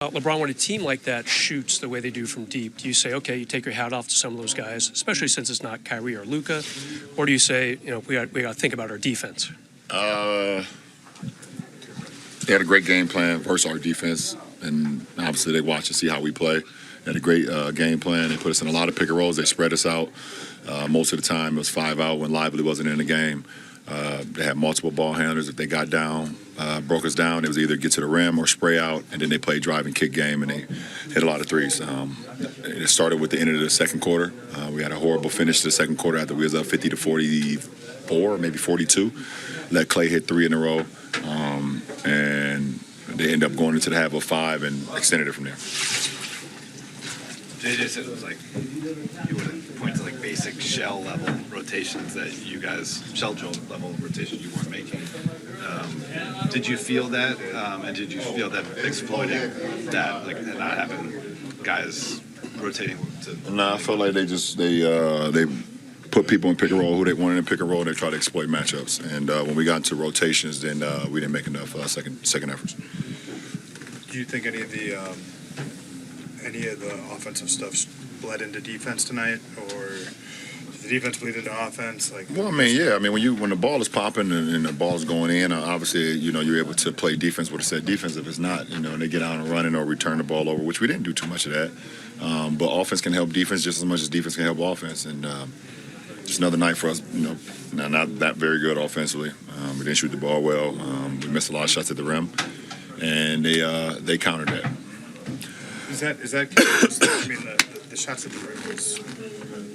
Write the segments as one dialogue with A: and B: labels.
A: LeBron, when a team like that shoots the way they do from deep, do you say, okay, you take your hat off to some of those guys, especially since it's not Kyrie or Luka, or do you say, we got to think about our defense?
B: They had a great game plan versus our defense, and obviously they watch and see how we play. They had a great game plan. They put us in a lot of pick and rolls. They spread us out. Most of the time it was 5 out when Lively wasn't in the game. They had multiple ball handlers. If they got down, broke us down, it was either get to the rim or spray out, and then they played drive and kick game, and they hit a lot of threes. It started with the end of the second quarter. We had a horrible finish to the second quarter after we was up 50 to 44, maybe 42. Let Clay hit 3 in a row, and they ended up going into the half of 5 and extended it from there.
C: JJ said it was like you would point to like basic shell level rotations that you guys shell drill level rotations you weren't making. Did you feel that, and did you feel that exploiting that, like not having guys rotating to?
B: No, I felt like they put people in pick and roll who they wanted in pick and roll. And they tried to exploit matchups, and when we got into rotations, then we didn't make enough second efforts.
D: Do you think any of the offensive stuff bled into defense tonight, or did the defense bleed into offense?
B: Well, I mean, when the ball is popping and the ball is going in, obviously, you're able to play defense with a set defense. If it's not, and they get out and running or return the ball over, which we didn't do too much of that. But offense can help defense just as much as defense can help offense, and just another night for us. Not that very good offensively. We didn't shoot the ball well. We missed a lot of shots at the rim, and they countered that.
D: Is that I mean, the shots at the rim was,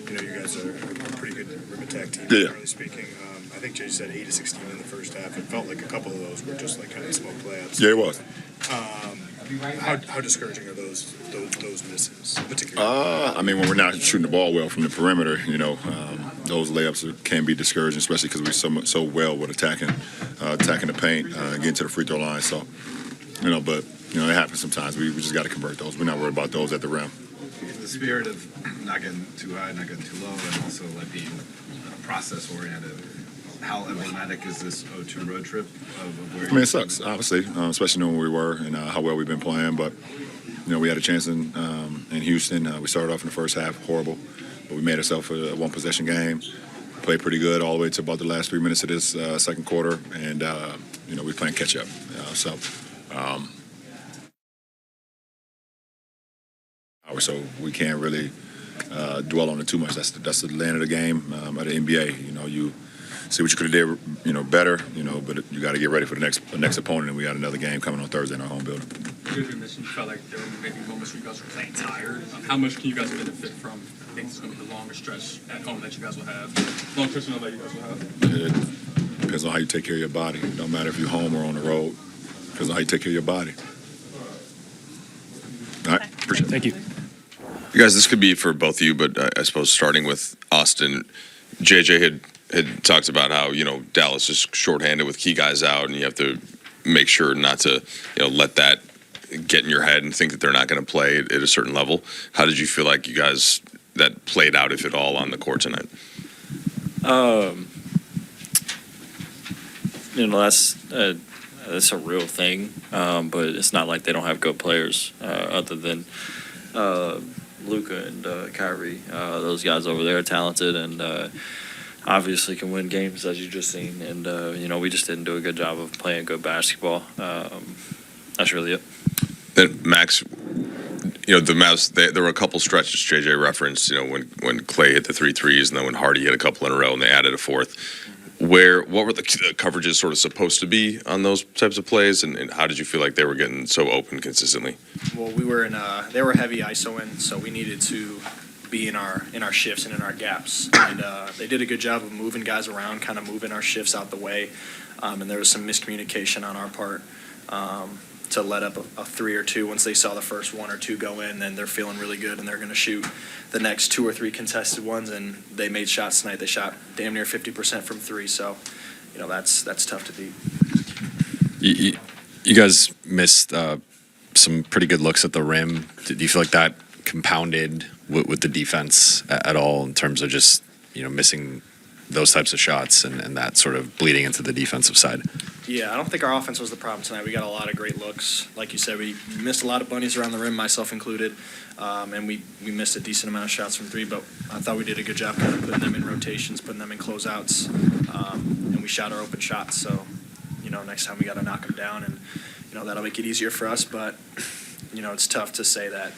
D: you guys are a pretty good rim attack team, generally speaking. I think Jay said 8 of 16 in the first half. It felt like a couple of those were just like kind of smoke layups.
B: Yeah, it was.
D: How discouraging are those misses, particularly?
B: I mean, when we're not shooting the ball well from the perimeter, those layups can be discouraging, especially because we're so well with attacking the paint, getting to the free throw line. So, but it happens sometimes. We just got to convert those. We're not worried about those at the rim.
C: In the spirit of not getting too high, not getting too low, and also like being process oriented, how emblematic is this O2 road trip of where?
B: I mean, it sucks, obviously, especially knowing where we were and how well we've been playing. But we had a chance in Houston. We started off in the first half horrible, but we made ourselves a one possession game. Played pretty good all the way to about the last 3 minutes of this second quarter, and we're playing catch up. So we can't really dwell on it too much. That's the land of the game at the NBA. You see what you could have did, better, but you got to get ready for the next opponent, and we got another game coming on Thursday in our home building.
E: You felt like there were maybe moments where you guys were playing tired. How much can you guys benefit from? I think it's going to be the longest stretch at home that you guys will have. Long stretch that you guys will have.
B: It depends on how you take care of your body. It don't matter if you're home or on the road. It depends on how you take care of your body. All right, appreciate it.
A: Thank you.
F: You guys, this could be for both of you, but I suppose starting with Austin, JJ had talked about how, Dallas is shorthanded with key guys out, and you have to make sure not to, let that get in your head and think that they're not going to play at a certain level. How did you feel like you guys that played out, if at all, on the court tonight?
G: That's a real thing, but it's not like they don't have good players other than Luka and Kyrie. Those guys over there are talented and obviously can win games, as you just seen. And, we just didn't do a good job of playing good basketball. That's really it.
F: And Max, the Mavs, there were a couple stretches JJ referenced, when Clay hit the 3 threes and then when Hardy hit a couple in a row and they added a fourth. What were the coverages sort of supposed to be on those types of plays, and how did you feel like they were getting so open consistently?
H: Well, we were they were heavy ISO in, so we needed to be in our shifts and in our gaps, and they did a good job of moving guys around, kind of moving our shifts out the way, and there was some miscommunication on our part to let up a 3 or 2 once they saw the first 1 or 2 go in. Then they're feeling really good and they're going to shoot the next 2 or 3 contested ones, and they made shots tonight. They shot damn near 50% from 3, so that's tough to beat.
I: You guys missed some pretty good looks at the rim. Do you feel like that compounded with the defense at all in terms of just missing those types of shots and that sort of bleeding into the defensive side?
H: Yeah, I don't think our offense was the problem tonight. We got a lot of great looks. Like you said, we missed a lot of bunnies around the rim, myself included, and we missed a decent amount of shots from three, but I thought we did a good job kind of putting them in rotations, putting them in closeouts, and we shot our open shots. So, next time we got to knock them down, and, that'll make it easier for us. But, it's tough to say that,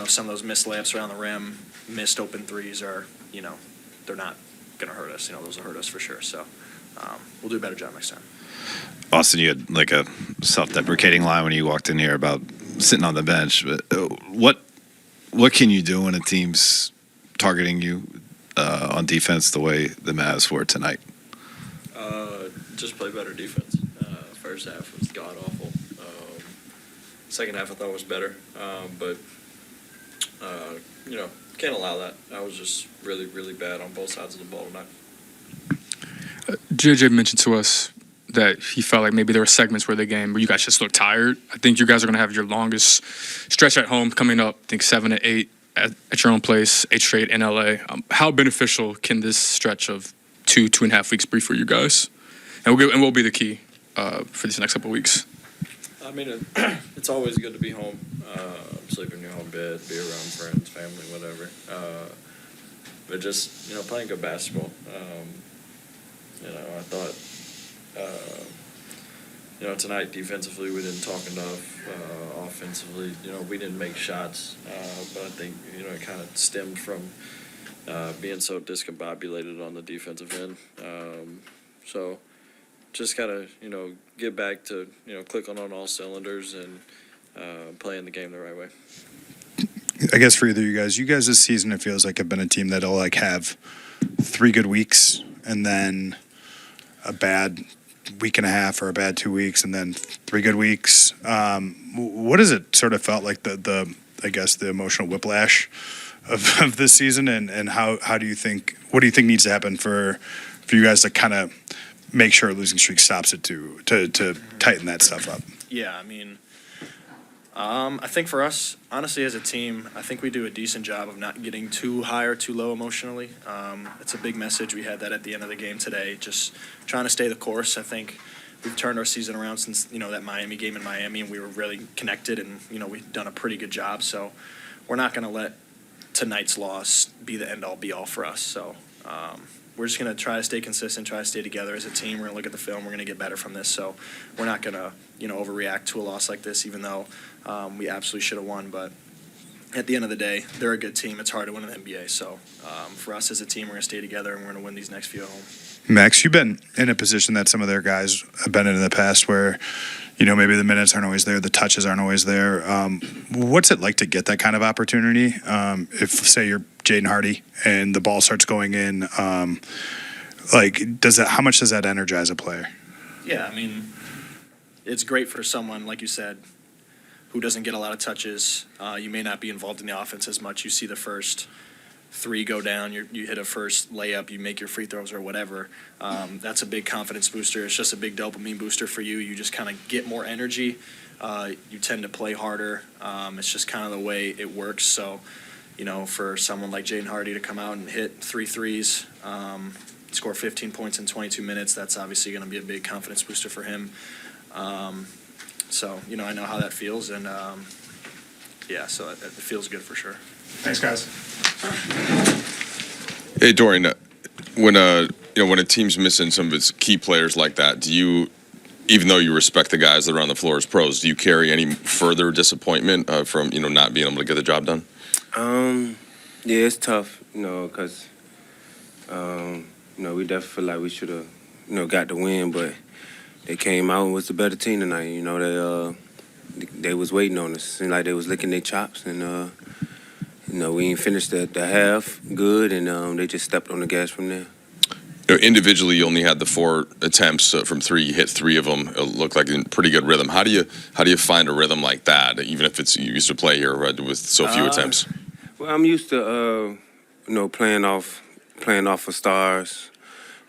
H: some of those missed layups around the rim, missed open threes are, they're not going to hurt us. Those will hurt us for sure. So we'll do a better job next time.
J: Austin, you had like a self-deprecating line when you walked in here about sitting on the bench. But what can you do when a team's targeting you on defense the way the Mavs were tonight?
G: Just play better defense. First half was god awful. Second half I thought was better, but can't allow that. I was just really, really bad on both sides of the ball tonight.
E: JJ mentioned to us that he felt like maybe there were segments where the game where you guys just looked tired. I think you guys are going to have your longest stretch at home coming up. I think 7 to 8 at your own place, 8 straight in LA. How beneficial can this stretch of 2.5 weeks be for you guys? And we'll be the key for these next couple of weeks.
G: I mean, it's always good to be home, sleep in your home bed, be around friends, family, whatever. But just playing good basketball. I thought. Tonight defensively we didn't talk enough. Offensively, we didn't make shots. But I think, it kind of stemmed from being so discombobulated on the defensive end. So just got to, get back to, clicking on all cylinders and playing the game the right way.
D: I guess for either of you guys this season, it feels like have been a team that'll like have 3 good weeks and then a bad week and a half or a bad 2 weeks and then 3 good weeks. What has it sort of felt like the emotional whiplash of this season, and how do you think, what do you think needs to happen for you guys to kind of make sure a losing streak stops it to tighten that stuff up?
H: Yeah, I mean, I think for us, honestly, as a team, I think we do a decent job of not getting too high or too low emotionally. It's a big message. We had that at the end of the game today, just trying to stay the course. I think we've turned our season around since, that Miami game in Miami, and we were really connected, and, we've done a pretty good job. So we're not going to let tonight's loss be the end-all, be-all for us. So we're just going to try to stay consistent, try to stay together as a team. We're going to look at the film. We're going to get better from this. So we're not going to, overreact to a loss like this, even though we absolutely should have won. But at the end of the day, they're a good team. It's hard to win in the NBA. So for us as a team, we're going to stay together, and we're going to win these next few at home.
D: Max, you've been in a position that some of their guys have been in the past where, maybe the minutes aren't always there, the touches aren't always there. What's it like to get that kind of opportunity? If, say, you're Jaden Hardy and the ball starts going in, how much does that energize a player?
H: Yeah, I mean, it's great for someone, like you said, who doesn't get a lot of touches. You may not be involved in the offense as much. You see the first 3 go down, you hit a first layup, you make your free throws or whatever. That's a big confidence booster. It's just a big dopamine booster for you. You just kind of get more energy. You tend to play harder. It's just kind of the way it works. So, for someone like Jaden Hardy to come out and hit 3 threes, score 15 points in 22 minutes, that's obviously going to be a big confidence booster for him. So, I know how that feels, and so it feels good for sure.
D: Thanks, guys.
F: Hey, Dorian, when a team's missing some of its key players like that, do you, even though you respect the guys that are on the floor as pros, do you carry any further disappointment from not being able to get the job done?
K: Yeah, it's tough, because we definitely feel like we should have got the win, but they came out and was the better team tonight. They was waiting on us. Seemed like they was licking their chops, and we ain't finished the half good, and they just stepped on the gas from there.
F: Individually, you only had the 4 attempts from 3. You hit 3 of them. It looked like in pretty good rhythm. How do you find a rhythm like that, even if it's you used to play here with so few attempts?
K: Well, I'm used to playing off of stars.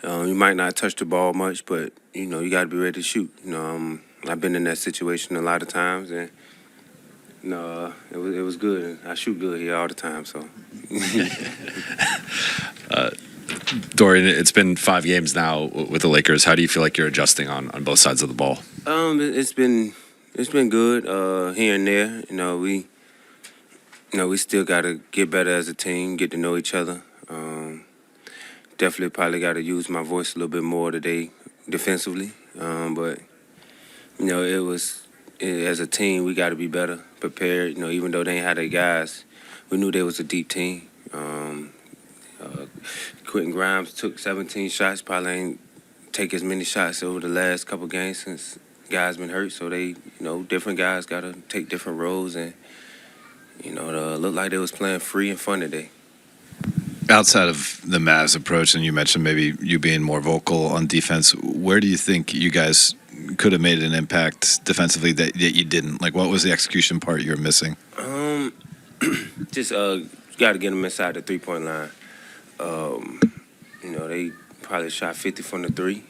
K: You might not touch the ball much, but you got to be ready to shoot. I've been in that situation a lot of times, and it was good. I shoot good here all the time, so.
I: Dorian, it's been 5 games now with the Lakers. How do you feel like you're adjusting on both sides of the ball?
K: It's been good here and there. We still got to get better as a team, get to know each other. Definitely probably got to use my voice a little bit more today defensively. But as a team, we got to be better prepared. Even though they ain't had their guys, we knew there was a deep team. Quentin Grimes took 17 shots, probably ain't take as many shots over the last couple games since guys been hurt. So they, different guys got to take different roles, and it looked like they was playing free and fun today.
J: Outside of the Mavs approach, and you mentioned maybe you being more vocal on defense, where do you think you guys could have made an impact defensively that you didn't? Like, what was the execution part you were missing?
K: Just got to get them inside the three-point line. They probably shot 50 from the three.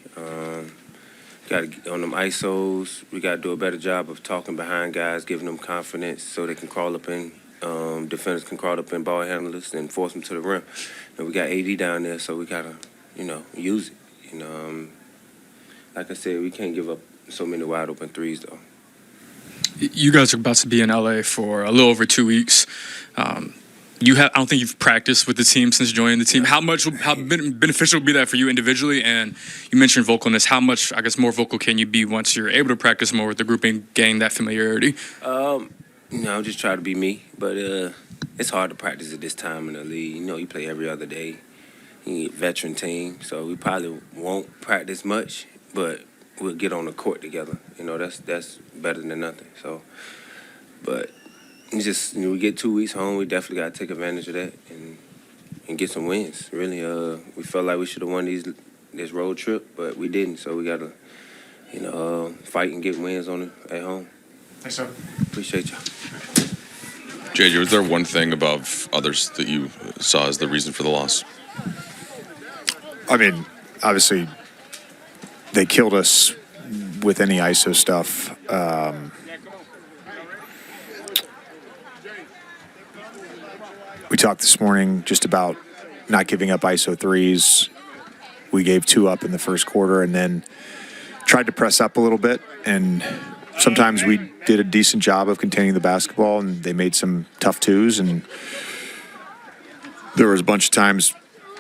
K: Got to get on them ISOs. We got to do a better job of talking behind guys, giving them confidence so they can crawl up in. Defenders can crawl up in ball handlers and force them to the rim. And we got AD down there, so we got to, use it. Like I said, we can't give up so many wide open threes, though.
E: You guys are about to be in LA for a little over 2 weeks. I don't think you've practiced with the team since joining the team. How beneficial will be that for you individually? And you mentioned vocalness. How much, I guess, more vocal can you be once you're able to practice more with the group and gain that familiarity?
K: I'm just trying to be me, but it's hard to practice at this time in the league. You play every other day. You get veteran team, so we probably won't practice much, but we'll get on the court together. That's better than nothing. So, but it's just we get 2 weeks home, we definitely got to take advantage of that and get some wins. Really, we felt like we should have won this road trip, but we didn't. So we got to fight and get wins at home.
D: Thanks, sir.
K: Appreciate y'all.
F: JJ, was there one thing above others that you saw as the reason for the loss?
D: I mean, obviously, they killed us with any ISO stuff. We talked this morning just about not giving up ISO threes. We gave 2 up in the first quarter and then tried to press up a little bit. And sometimes we did a decent job of containing the basketball, and they made some tough twos. And there was a bunch of times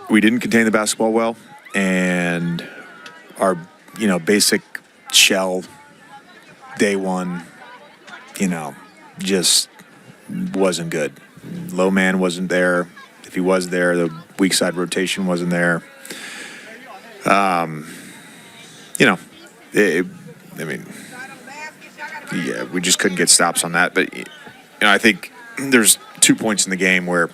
D: we didn't contain the basketball well, and our, basic shell day one, just wasn't good. Low man wasn't there. If he was there, the weak side rotation wasn't there. We just couldn't get stops on that. But I think there's 2 points in the game where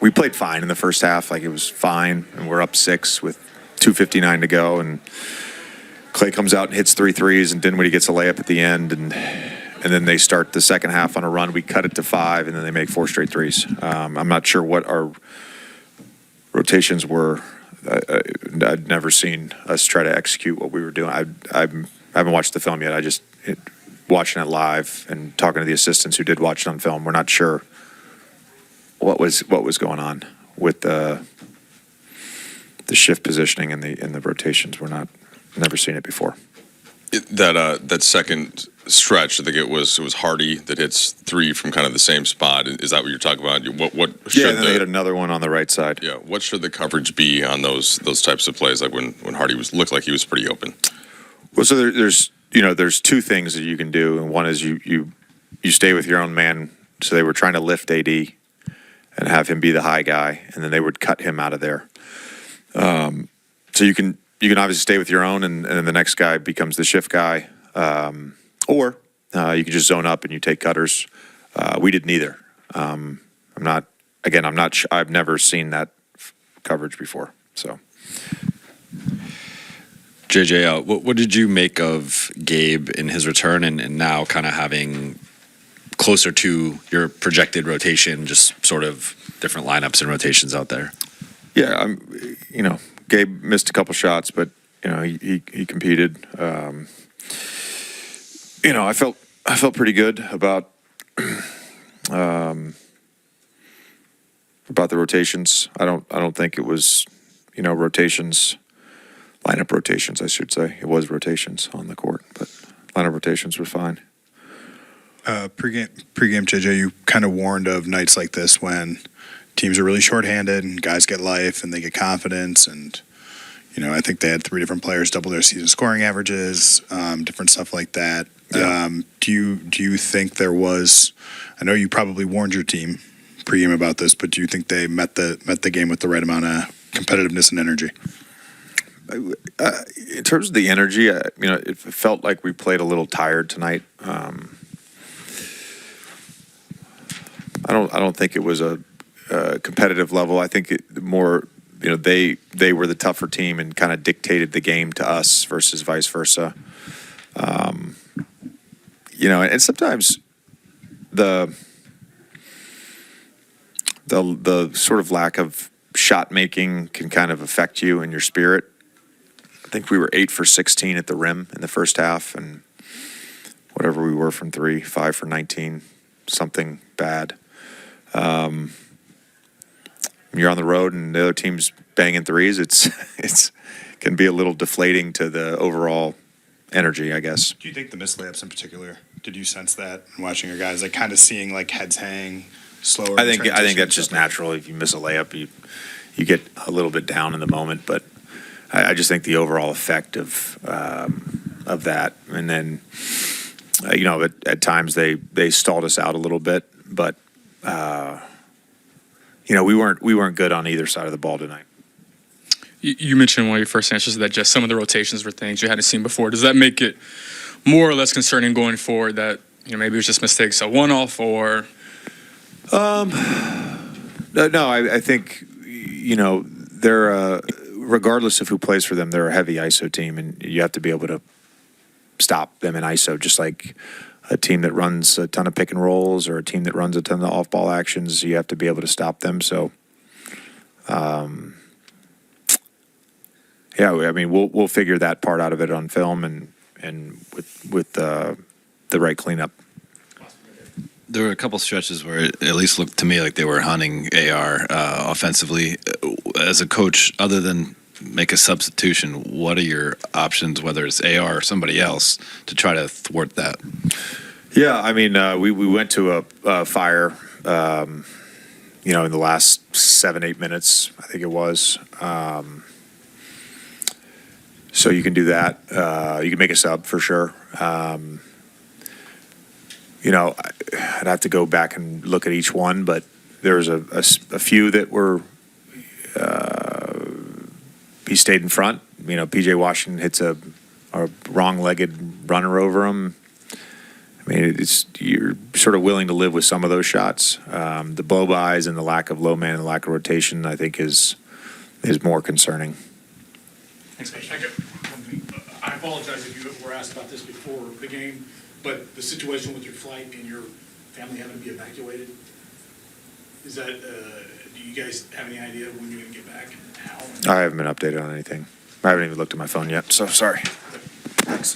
D: we played fine in the first half, like it was fine, and we're up 6 with 2:59 to go, and Clay comes out and hits 3 threes, and Dinwiddie gets a layup at the end, and then they start the second half on a run. We cut it to 5, and then they make 4 straight threes. I'm not sure what our rotations were. I'd never seen us try to execute what we were doing. I haven't watched the film yet. Watching it live and talking to the assistants who did watch it on film. We're not sure what was going on with the shift positioning and the rotations. Never seen it before.
F: That second stretch, I think it was Hardy that hits 3 from kind of the same spot. Is that what you're talking about? What should
D: and then they hit another one on the right side.
F: Yeah. What should the coverage be on those types of plays? Like when Hardy looked like he was pretty open.
D: Well, so there's 2 things that you can do, and one is you stay with your own man. So they were trying to lift AD and have him be the high guy, and then they would cut him out of there. So you can obviously stay with your own, and then the next guy becomes the shift guy, or you can just zone up and you take cutters. We did neither. I've never seen that coverage before. So.
I: JJ, what did you make of Gabe in his return and now kind of having closer to your projected rotation, just sort of different lineups and rotations out there?
D: Yeah, Gabe missed a couple shots, but he competed. I felt pretty good about the rotations. I don't think it was
L: rotations, lineup rotations, I should say. It was rotations on the court, but lineup rotations were fine.
D: Pre-game, JJ, you kind of warned of nights like this when teams are really shorthanded and guys get life and they get confidence. And, I think they had 3 different players double their season scoring averages, different stuff like that.
L: Yeah.
D: Do you think there was, I know you probably warned your team pre-game about this, but do you think they met the game with the right amount of competitiveness and energy?
L: In terms of the energy, it felt like we played a little tired tonight. I don't think it was a competitive level. I think it more, they were the tougher team and kind of dictated the game to us versus vice versa. And sometimes the sort of lack of shot making can kind of affect you and your spirit. I think we were 8 for 16 at the rim in the first half, and whatever we were from 3, 5 for 19, something bad. You're on the road and the other team's banging threes. It's can be a little deflating to the overall energy, I guess.
D: Do you think the missed layups in particular, did you sense that in watching your guys, like kind of seeing like heads hang slower?
L: I think that's just natural. If you miss a layup, you get a little bit down in the moment, but I just think the overall effect of that, and then at times they stalled us out a little bit, but we weren't good on either side of the ball tonight.
E: You mentioned one of your first answers that just some of the rotations were things you hadn't seen before. Does that make it more or less concerning going forward that maybe it was just mistakes, a one-off, or?
L: No, I think they're regardless of who plays for them, they're a heavy ISO team, and you have to be able to stop them in ISO, just like a team that runs a ton of pick and rolls or a team that runs a ton of off-ball actions. You have to be able to stop them. So, we'll figure that part out of it on film and with the right cleanup.
I: There were a couple stretches where it at least looked to me like they were hunting AR offensively. As a coach, other than make a substitution, what are your options, whether it's AR or somebody else, to try to thwart that?
L: Yeah, we went to a fire, in the last 7-8 minutes, I think it was. So you can do that. You can make a sub for sure. I'd have to go back and look at each one, but there was a few that were. He stayed in front. PJ Washington hits a wrong-legged runner over him. You're sort of willing to live with some of those shots. The blow-bys and the lack of low man and the lack of rotation, I think, is more concerning.
M: Thanks, I apologize if you were asked about this before the game, but the situation with your flight and your family having to be evacuated, is that, do you guys have any idea when you're going to get back and how?
L: I haven't been updated on anything. I haven't even looked at my phone yet, so sorry. Thanks.